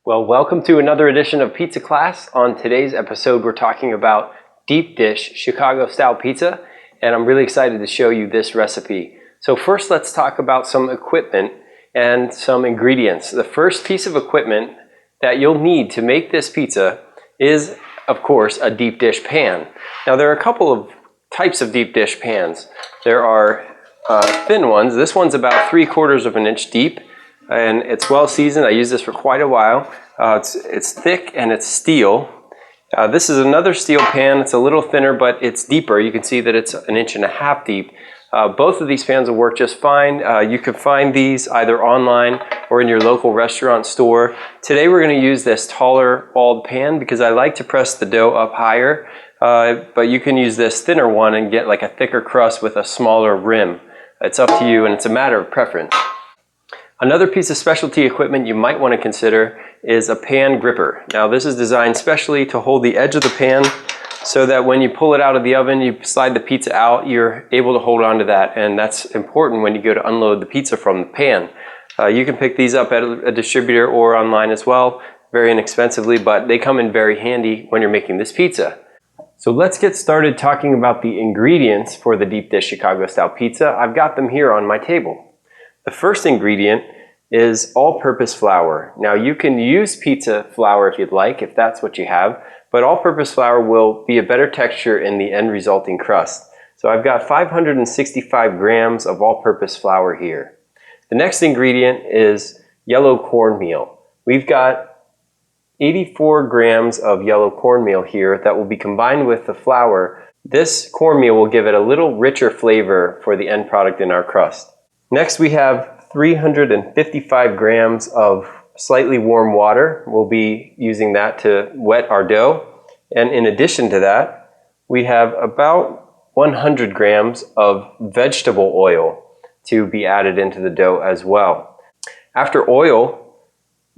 Well, welcome to another edition of Pizza Class. On today's episode, we're talking about deep dish Chicago style pizza, and I'm really excited to show you this recipe. So first, let's talk about some equipment and some ingredients. The first piece of equipment that you'll need to make this pizza is, of course, a deep dish pan. Now, there are a couple of types of deep dish pans. There are thin ones. This one's about 3/4 of an inch deep, and it's well seasoned. I used this for quite a while. It's thick and it's steel. This is another steel pan. It's a little thinner, but it's deeper. You can see that it's 1.5 inches deep. Both of these pans will work just fine. You can find these either online or in your local restaurant store. Today we're going to use this taller walled pan because I like to press the dough up higher, but you can use this thinner one and get like a thicker crust with a smaller rim. It's up to you, and it's a matter of preference. Another piece of specialty equipment you might want to consider is a pan gripper. Now, this is designed specially to hold the edge of the pan so that when you pull it out of the oven, you slide the pizza out, you're able to hold on to that, and that's important when you go to unload the pizza from the pan. You can pick these up at a distributor or online as well, very inexpensively, but they come in very handy when you're making this pizza. So let's get started talking about the ingredients for the deep dish Chicago style pizza. I've got them here on my table. The first ingredient is all-purpose flour. Now, you can use pizza flour if you'd like, if that's what you have, but all-purpose flour will be a better texture in the end resulting crust. So I've got 565 grams of all-purpose flour here. The next ingredient is yellow cornmeal. We've got 84 grams of yellow cornmeal here that will be combined with the flour. This cornmeal will give it a little richer flavor for the end product in our crust. Next, we have 355 grams of slightly warm water. We'll be using that to wet our dough. And in addition to that, we have about 100 grams of vegetable oil to be added into the dough as well. After oil,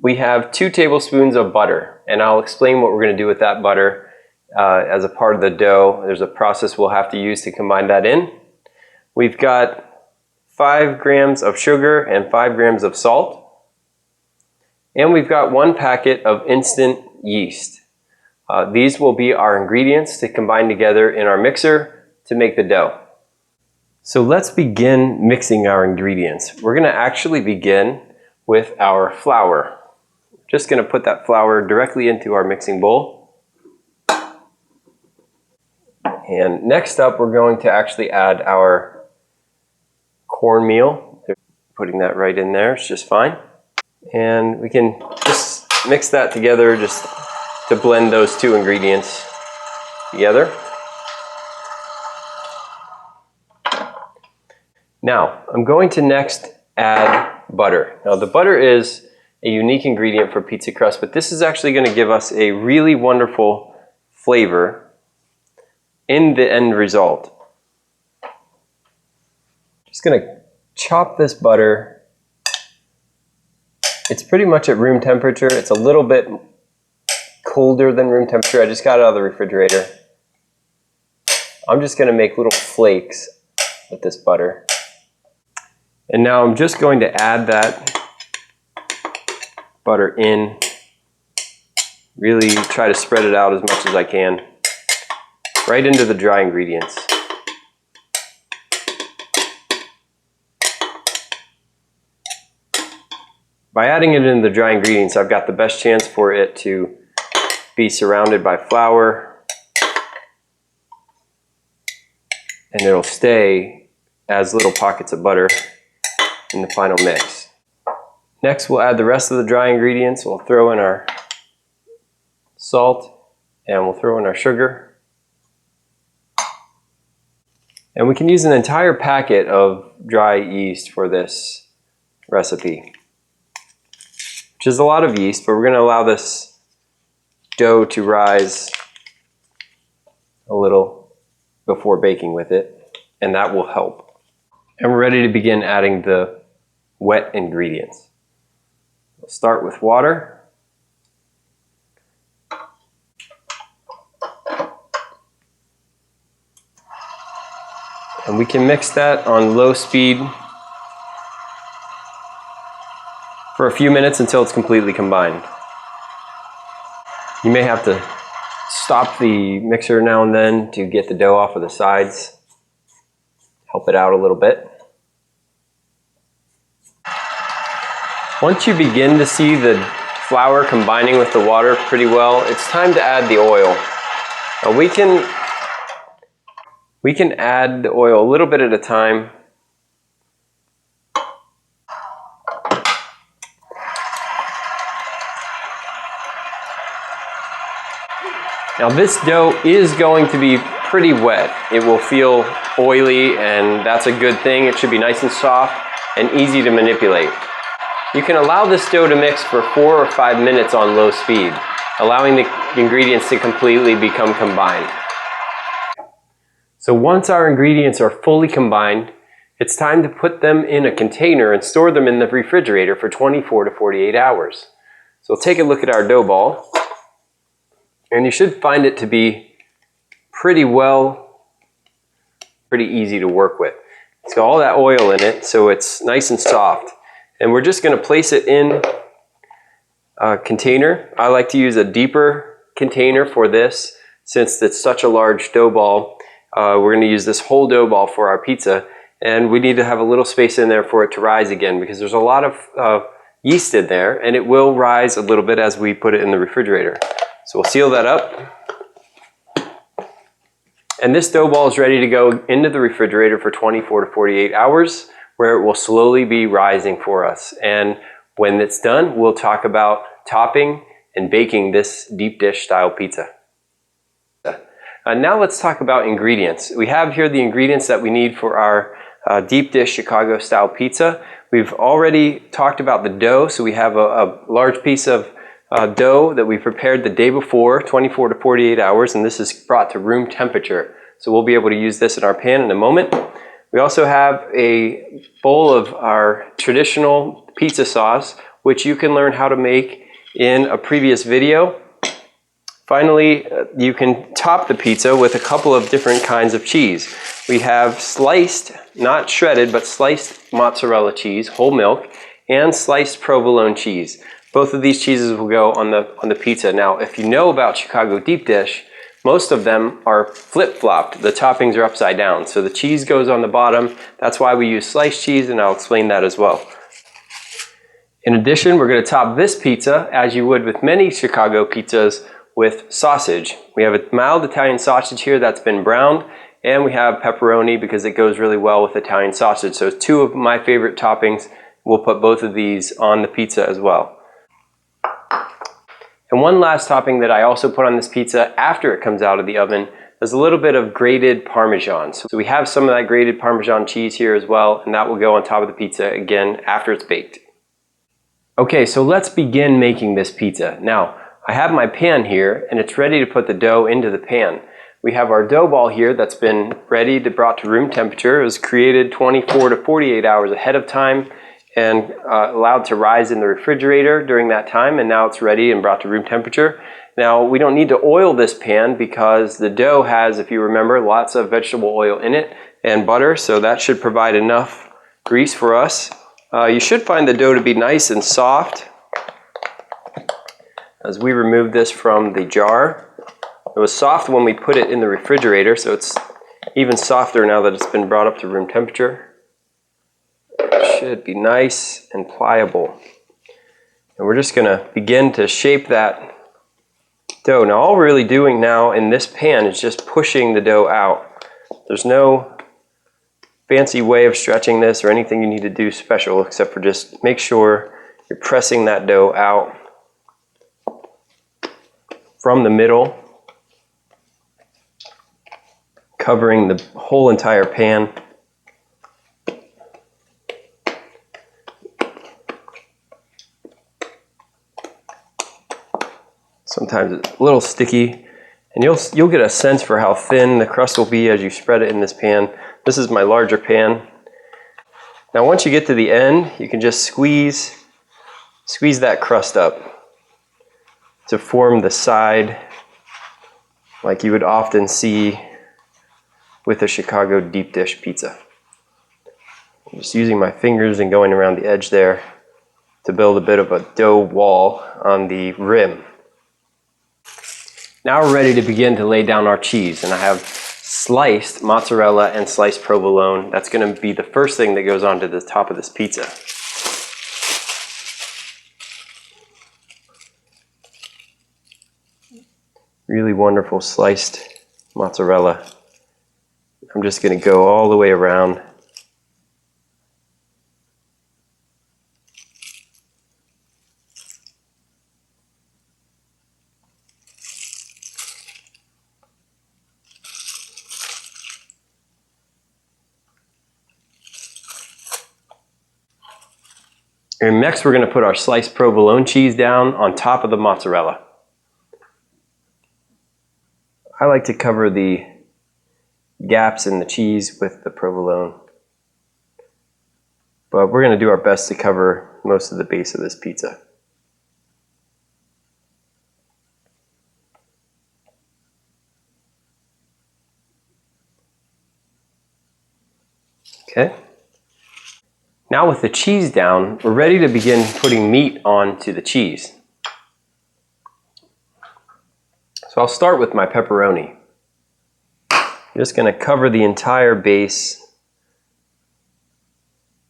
we have 2 tablespoons of butter, and I'll explain what we're going to do with that butter as a part of the dough. There's a process we'll have to use to combine that in. We've got 5 grams of sugar and 5 grams of salt. And we've got 1 packet of instant yeast. These will be our ingredients to combine together in our mixer to make the dough. So let's begin mixing our ingredients. We're going to actually begin with our flour. Just going to put that flour directly into our mixing bowl. And next up, we're going to actually add our cornmeal. Putting that right in there is just fine. And we can just mix that together just to blend those 2 ingredients together. Now, I'm going to next add butter. Now, the butter is a unique ingredient for pizza crust, but this is actually going to give us a really wonderful flavor in the end result. Just going to chop this butter. It's pretty much at room temperature. It's a little bit colder than room temperature. I just got it out of the refrigerator. I'm just going to make little flakes with this butter. And now I'm just going to add that butter in. Really try to spread it out as much as I can. Right into the dry ingredients. By adding it in the dry ingredients, I've got the best chance for it to be surrounded by flour, and it'll stay as little pockets of butter in the final mix. Next, we'll add the rest of the dry ingredients. We'll throw in our salt, and we'll throw in our sugar. And we can use an entire packet of dry yeast for this recipe, which is a lot of yeast, but we're going to allow this dough to rise a little before baking with it, and that will help. And we're ready to begin adding the wet ingredients. We'll start with water. And we can mix that on low speed for a few minutes until it's completely combined. You may have to stop the mixer now and then to get the dough off of the sides. Help it out a little bit. Once you begin to see the flour combining with the water pretty well, it's time to add the oil. Now we can add the oil a little bit at a time. Now this dough is going to be pretty wet. It will feel oily, and that's a good thing. It should be nice and soft and easy to manipulate. You can allow this dough to mix for 4 or 5 minutes on low speed, allowing the ingredients to completely become combined. So once our ingredients are fully combined, it's time to put them in a container and store them in the refrigerator for 24 to 48 hours. So we'll take a look at our dough ball, and you should find it to be pretty easy to work with. It's got all that oil in it, so it's nice and soft. And we're just going to place it in a container. I like to use a deeper container for this since it's such a large dough ball. We're going to use this whole dough ball for our pizza, and we need to have a little space in there for it to rise again because there's a lot of yeast in there, and it will rise a little bit as we put it in the refrigerator. So we'll seal that up. And this dough ball is ready to go into the refrigerator for 24 to 48 hours. Where it will slowly be rising for us. And when it's done, we'll talk about topping and baking this deep dish style pizza. Now let's talk about ingredients. We have here the ingredients that we need for our deep dish Chicago style pizza. We've already talked about the dough, so we have a large piece of dough that we prepared the day before, 24 to 48 hours, and this is brought to room temperature. So we'll be able to use this in our pan in a moment. We also have a bowl of our traditional pizza sauce, which you can learn how to make in a previous video. Finally, you can top the pizza with a couple of different kinds of cheese. We have sliced, not shredded, but sliced mozzarella cheese, whole milk, and sliced provolone cheese. Both of these cheeses will go on the pizza. Now, if you know about Chicago deep dish, most of them are flip-flopped. The toppings are upside down. So the cheese goes on the bottom. That's why we use sliced cheese, and I'll explain that as well. In addition, we're going to top this pizza, as you would with many Chicago pizzas, with sausage. We have a mild Italian sausage here that's been browned, and we have pepperoni because it goes really well with Italian sausage. So 2 of my favorite toppings. We'll put both of these on the pizza as well. And one last topping that I also put on this pizza after it comes out of the oven is a little bit of grated Parmesan. So we have some of that grated Parmesan cheese here as well, and that will go on top of the pizza again after it's baked. Okay, so let's begin making this pizza. Now, I have my pan here, and it's ready to put the dough into the pan. We have our dough ball here that's been ready to brought to room temperature. It was created 24 to 48 hours ahead of time and allowed to rise in the refrigerator during that time, and now it's ready and brought to room temperature. Now, we don't need to oil this pan because the dough has, if you remember, lots of vegetable oil in it and butter, so that should provide enough grease for us. You should find the dough to be nice and soft as we remove this from the jar. It was soft when we put it in the refrigerator, so it's even softer now that it's been brought up to room temperature. It should be nice and pliable. And we're just going to begin to shape that dough. Now, all we're really doing now in this pan is just pushing the dough out. There's no fancy way of stretching this or anything you need to do special except for just make sure you're pressing that dough out from the middle, covering the whole entire pan. Sometimes it's a little sticky, and you'll get a sense for how thin the crust will be as you spread it in this pan. This is my larger pan. Now once you get to the end, you can just squeeze that crust up to form the side like you would often see with a Chicago deep dish pizza. I'm just using my fingers and going around the edge there to build a bit of a dough wall on the rim. Now we're ready to begin to lay down our cheese, and I have sliced mozzarella and sliced provolone. That's going to be the first thing that goes onto the top of this pizza. Really wonderful sliced mozzarella. I'm just going to go all the way around. And next we're going to put our sliced provolone cheese down on top of the mozzarella. I like to cover the gaps in the cheese with the provolone, but we're going to do our best to cover most of the base of this pizza. Okay. Now with the cheese down, we're ready to begin putting meat onto the cheese. So I'll start with my pepperoni. I'm just going to cover the entire base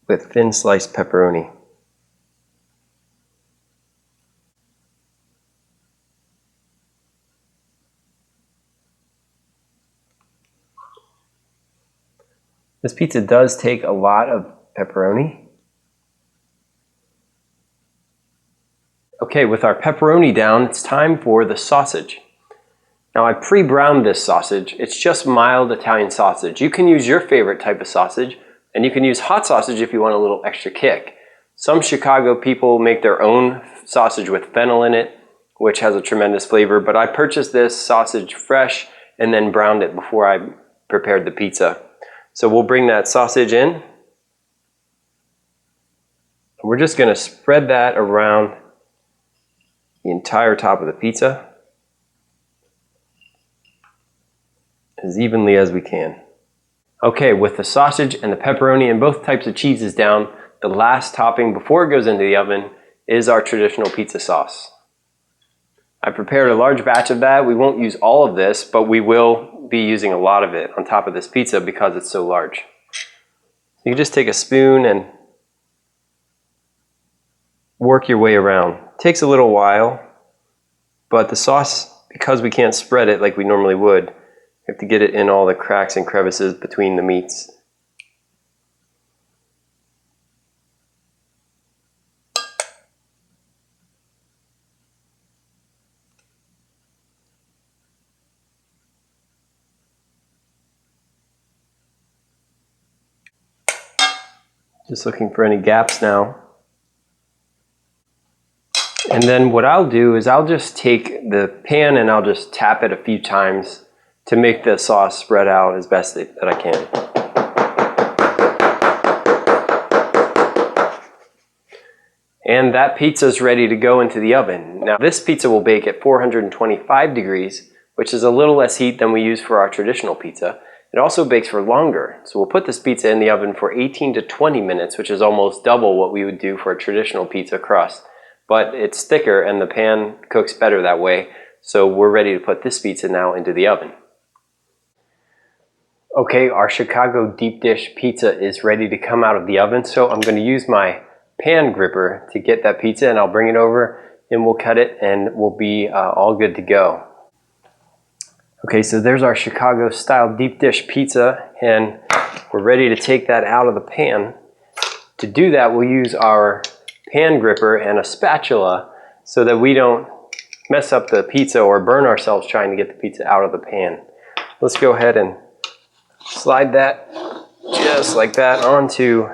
with thin sliced pepperoni. This pizza does take a lot of pepperoni. Okay, with our pepperoni down, it's time for the sausage. Now I pre-browned this sausage. It's just mild Italian sausage. You can use your favorite type of sausage, and you can use hot sausage if you want a little extra kick. Some Chicago people make their own sausage with fennel in it, which has a tremendous flavor, but I purchased this sausage fresh and then browned it before I prepared the pizza. So we'll bring that sausage in. We're just going to spread that around the entire top of the pizza as evenly as we can. Okay, with the sausage and the pepperoni and both types of cheeses down, the last topping before it goes into the oven is our traditional pizza sauce. I prepared a large batch of that. We won't use all of this, but we will be using a lot of it on top of this pizza because it's so large. You can just take a spoon and work your way around. It takes a little while, but the sauce, because we can't spread it like we normally would, we have to get it in all the cracks and crevices between the meats. Just looking for any gaps now. And then what I'll do is I'll just take the pan and I'll just tap it a few times to make the sauce spread out as best that I can. And that pizza is ready to go into the oven. Now this pizza will bake at 425 degrees, which is a little less heat than we use for our traditional pizza. It also bakes for longer. So we'll put this pizza in the oven for 18 to 20 minutes, which is almost double what we would do for a traditional pizza crust. But it's thicker and the pan cooks better that way. So we're ready to put this pizza now into the oven. Okay, our Chicago deep dish pizza is ready to come out of the oven. So I'm going to use my pan gripper to get that pizza, and I'll bring it over and we'll cut it and we'll be all good to go. Okay, so there's our Chicago style deep dish pizza, and we're ready to take that out of the pan. To do that, we'll use our pan gripper and a spatula so that we don't mess up the pizza or burn ourselves trying to get the pizza out of the pan. Let's go ahead and slide that just like that onto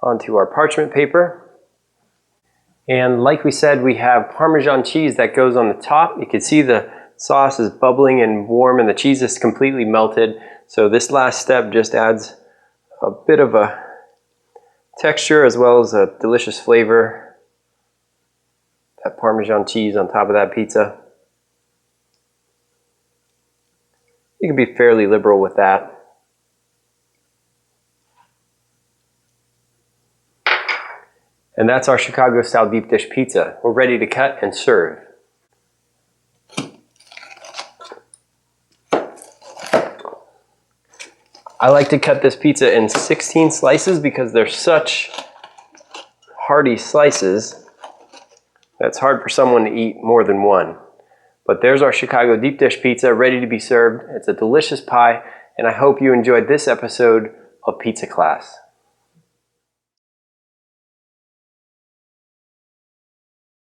our parchment paper. And like we said, we have Parmesan cheese that goes on the top. You can see the sauce is bubbling and warm and the cheese is completely melted. So this last step just adds a bit of a texture as well as a delicious flavor. That Parmesan cheese on top of that pizza. You can be fairly liberal with that. And that's our Chicago style deep dish pizza. We're ready to cut and serve. I like to cut this pizza in 16 slices because they're such hearty slices. That's hard for someone to eat more than one. But there's our Chicago deep dish pizza ready to be served. It's a delicious pie, and I hope you enjoyed this episode of Pizza Class.